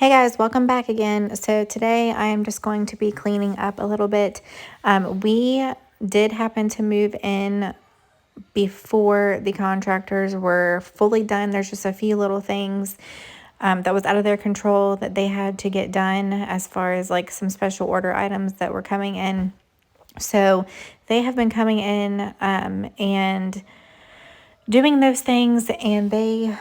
Hey guys, welcome back again. So today I am just going to be cleaning up a little bit. We did happen to move in before the contractors were fully done. There's just a few little things that was out of their control that they had to get done as far as like some special order items that were coming in. So they have been coming in and doing those things, and they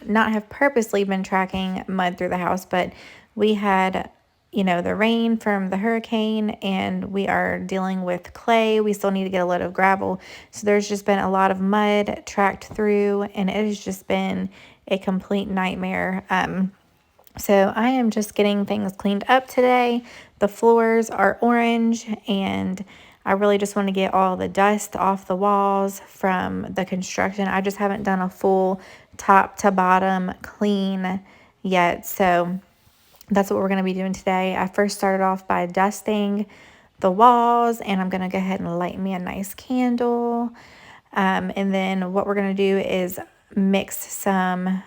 not have purposely been tracking mud through the house, but we had, the rain from the hurricane, and we are dealing with clay. We still need to get a load of gravel. So there's just been a lot of mud tracked through, and it has just been a complete nightmare. So I am just getting things cleaned up today. The floors are orange, and I really just want to get all the dust off the walls from the construction. I just haven't done a full top to bottom clean yet. So that's what we're going to be doing today. I first started off by dusting the walls, and I'm going to go ahead and light me a nice candle. And then what we're going to do is mix some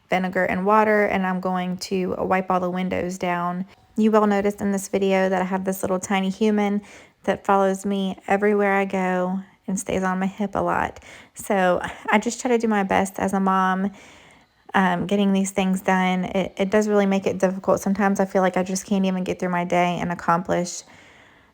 vinegar and water, and I'm going to wipe all the windows down. You will notice in this video that I have this little tiny human that follows me everywhere I go and stays on my hip a lot. So I just try to do my best as a mom, getting these things done. It does really make it difficult. Sometimes I feel like I just can't even get through my day and accomplish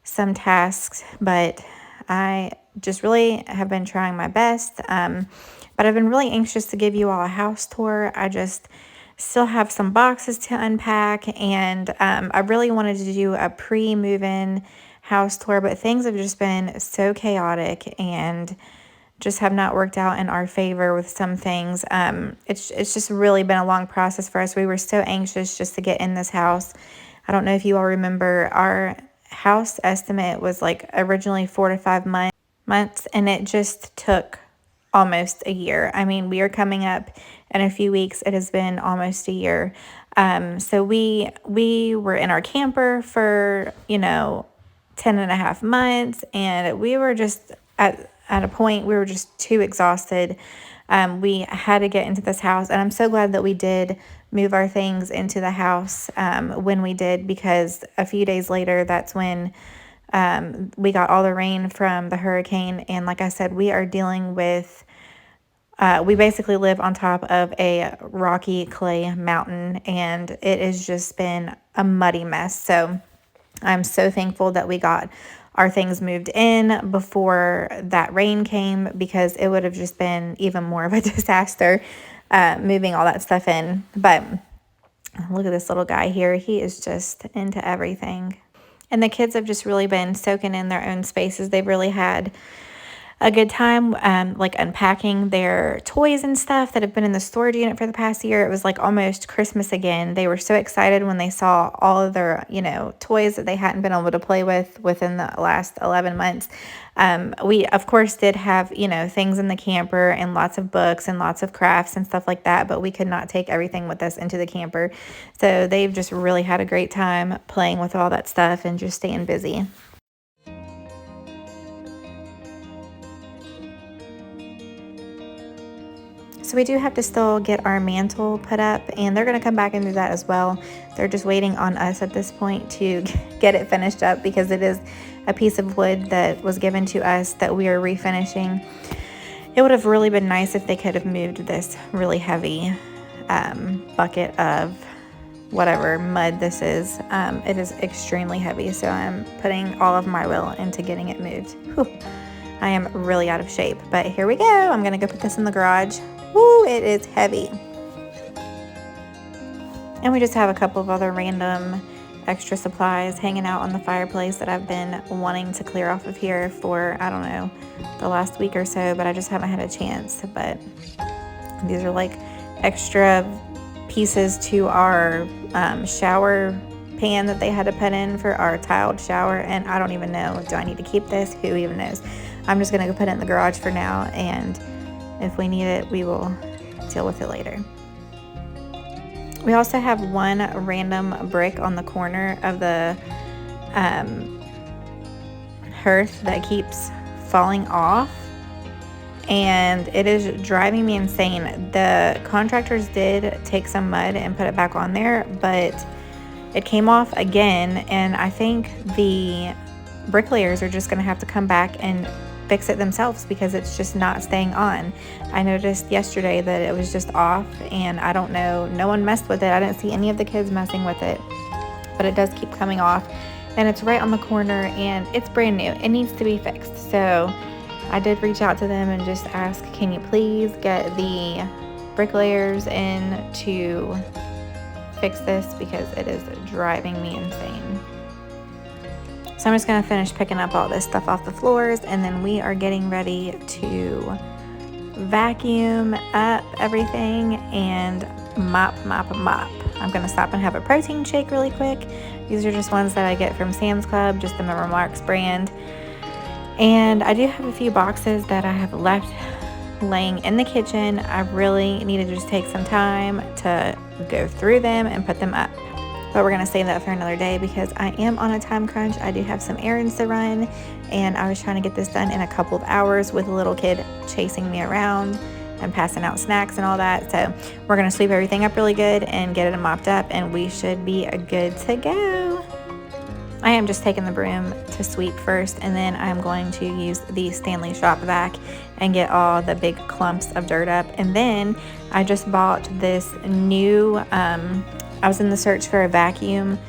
some tasks, but I just really have been trying my best. But I've been really anxious to give you all a house tour. I just still have some boxes to unpack, and I really wanted to do a pre-move-in house tour, but things have just been so chaotic and just have not worked out in our favor with some things. It's just really been a long process for us. We were so anxious just to get in this house. I don't know if you all remember, our house estimate was like originally 4 to 5 months, and it just took almost a year. I mean, we are coming up in a few weeks. It has been almost a year. So we were in our camper for 10 and a half months, and we were just at a point we were just too exhausted. We had to get into this house, and I'm so glad that we did move our things into the house when we did, because a few days later, that's when we got all the rain from the hurricane. And like I said, we are dealing with, we basically live on top of a rocky clay mountain, and it has just been a muddy mess. So I'm so thankful that we got our things moved in before that rain came, because it would have just been even more of a disaster moving all that stuff in. But look at this little guy here. He is just into everything. And the kids have just really been soaking in their own spaces. They've really had a good time like unpacking their toys and stuff that have been in the storage unit for the past year. It was like almost Christmas again. They were so excited when they saw all of their toys that they hadn't been able to play with within the last 11 months. We of course did have things in the camper and lots of books and lots of crafts and stuff like that, but we could not take everything with us into the camper. So they've just really had a great time playing with all that stuff and just staying busy. So we do have to still get our mantle put up, and they're going to come back and do that as well. They're just waiting on us at this point to get it finished up, because it is a piece of wood that was given to us that we are refinishing. It would have really been nice if they could have moved this really heavy bucket of whatever mud this is. It is extremely heavy, so I'm putting all of my will into getting it moved. Whew. I am really out of shape, but here we go. I'm going to go put this in the garage. Woo, it is heavy. And we just have a couple of other random extra supplies hanging out on the fireplace that I've been wanting to clear off of here for, I don't know, the last week or so, but I just haven't had a chance. But these are like extra pieces to our shower pan that they had to put in for our tiled shower, and I don't even know, do I need to keep this? Who even knows? I'm just gonna go put it in the garage for now, and if we need it, we will deal with it later. We also have one random brick on the corner of the hearth that keeps falling off. and it is driving me insane. The contractors did take some mud and put it back on there, but it came off again, and I think the bricklayers are just going to have to come back and fix it themselves because it's just not staying on. I noticed yesterday that it was just off, and I don't know, no one messed with it. I didn't see any of the kids messing with it, but it does keep coming off, and it's right on the corner, and it's brand new. It needs to be fixed. So I did reach out to them and just ask, can you please get the bricklayers in to fix this because it is driving me insane. So I'm just going to finish picking up all this stuff off the floors, and then we are getting ready to vacuum up everything and mop. I'm going to stop and have a protein shake really quick. These are just ones that I get from Sam's Club, just the Remarks brand. And I do have a few boxes that I have left laying in the kitchen. I really need to just take some time to go through them and put them up. But we're going to save that for another day because I am on a time crunch. I do have some errands to run, and I was trying to get this done in a couple of hours with a little kid chasing me around and passing out snacks and all that. So we're going to sweep everything up really good and get it mopped up, and we should be good to go. I am just taking the broom to sweep first, and then I'm going to use the Stanley Shop Vac and get all the big clumps of dirt up. And then I just bought this new, I was in the search for a vacuum,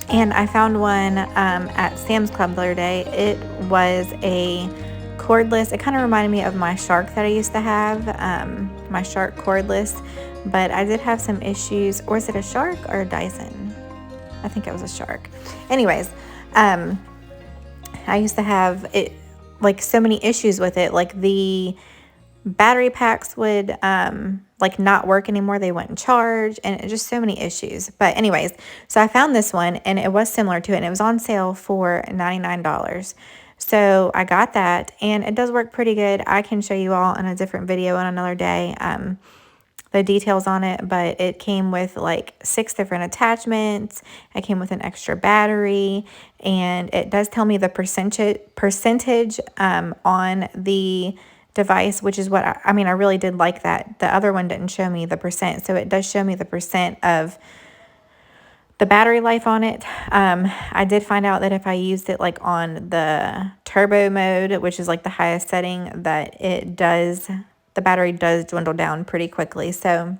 and I found one at Sam's Club the other day. It was a cordless. It kind of reminded me of my Shark that I used to have, my Shark cordless, but I did have some issues. Or is it a Shark or a Dyson? I think it was a Shark. Anyways, I used to have it, like, so many issues with it. Like, the battery packs would like not work anymore. They wouldn't charge, and just so many issues. But anyways, so I found this one, and it was similar to it, and it was on sale for $99. So I got that, and it does work pretty good. I can show you all in a different video on another day the details on it, but it came with like 6 different attachments. It came with an extra battery, and it does tell me the percentage on the device, which is what I mean, I really did like that. The other one didn't show me the percent, so it does show me the percent of the battery life on it. I did find out that if I used it like on the turbo mode, which is like the highest setting, that the battery does dwindle down pretty quickly. So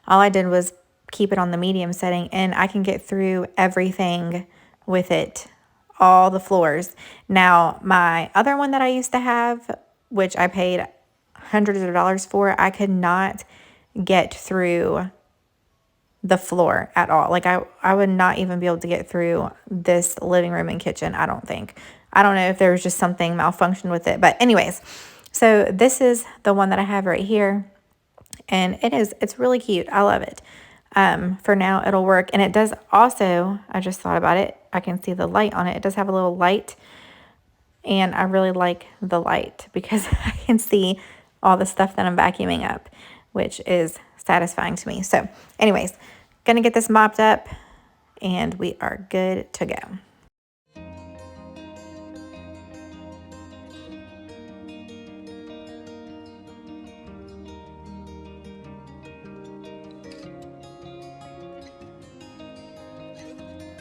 all I did was keep it on the medium setting, and I can get through everything with it, all the floors. Now, my other one that I used to have, which I paid hundreds of dollars for, I could not get through the floor at all. Like, I would not even be able to get through this living room and kitchen, I don't think. I don't know if there was just something malfunctioned with it. But anyways, so this is the one that I have right here, and it's really cute. I love it. For now, it'll work. And it does also, I just thought about it, I can see the light on it. It does have a little light, and I really like the light because I can see all the stuff that I'm vacuuming up, which is satisfying to me. So anyways, gonna get this mopped up, and we are good to go.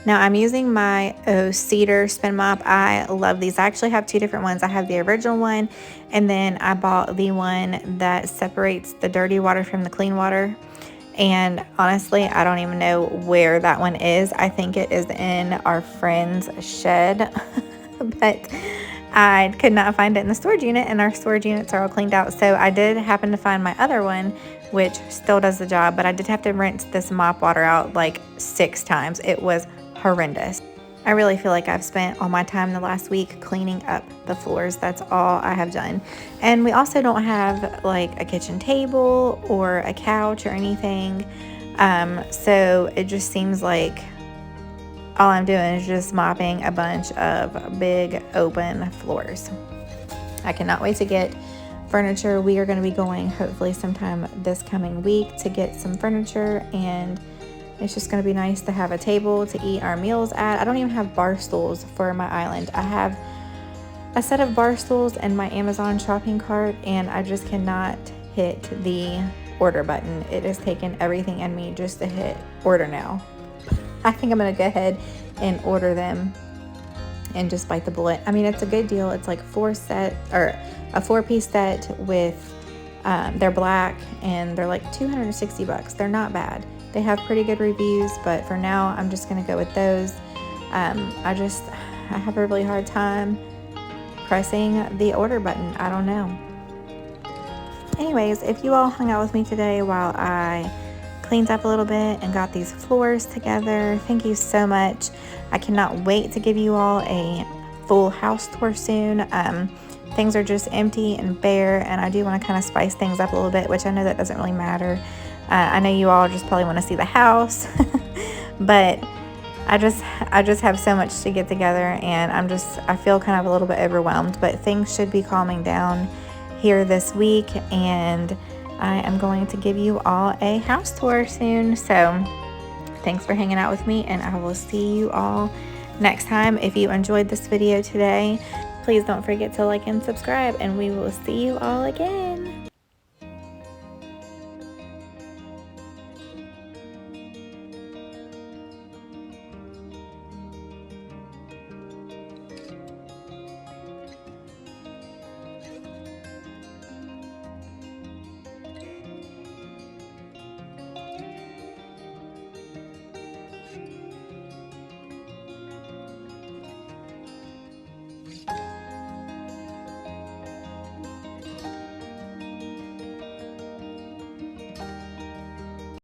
Now I'm using my cedar spin mop. I love these. I actually have 2 different ones. I have the original one, and then I bought the one that separates the dirty water from the clean water. And honestly, I don't even know where that one is. I think it is in our friend's shed, but I could not find it in the storage unit, and our storage units are all cleaned out. So I did happen to find my other one, which still does the job, but I did have to rinse this mop water out like 6 times. It was horrendous. I really feel like I've spent all my time the last week cleaning up the floors. That's all I have done. And we also don't have like a kitchen table or a couch or anything. So it just seems like all I'm doing is just mopping a bunch of big open floors. I cannot wait to get furniture. We are going to be going hopefully sometime this coming week to get some furniture, and it's just going to be nice to have a table to eat our meals at. I don't even have bar stools for my island. I have a set of bar stools in my Amazon shopping cart, and I just cannot hit the order button. It has taken everything in me just to hit order now. I think I'm gonna go ahead and order them and just bite the bullet. I mean, it's a good deal. It's like a 4-piece set with they're black and they're like 260 bucks. They're not bad. They have pretty good reviews, but for now I'm just gonna go with those. I have a really hard time pressing the order button. I don't know. Anyways, if you all hung out with me today while I cleaned up a little bit and got these floors together, thank you so much. I cannot wait to give you all a full house tour soon. Things are just empty and bare, and I do want to kind of spice things up a little bit, which I know that doesn't really matter. I know you all just probably want to see the house, but I just have so much to get together, and I feel kind of a little bit overwhelmed, but things should be calming down here this week, and I am going to give you all a house tour soon. So thanks for hanging out with me, and I will see you all next time. If you enjoyed this video today, please don't forget to like and subscribe, and we will see you all again.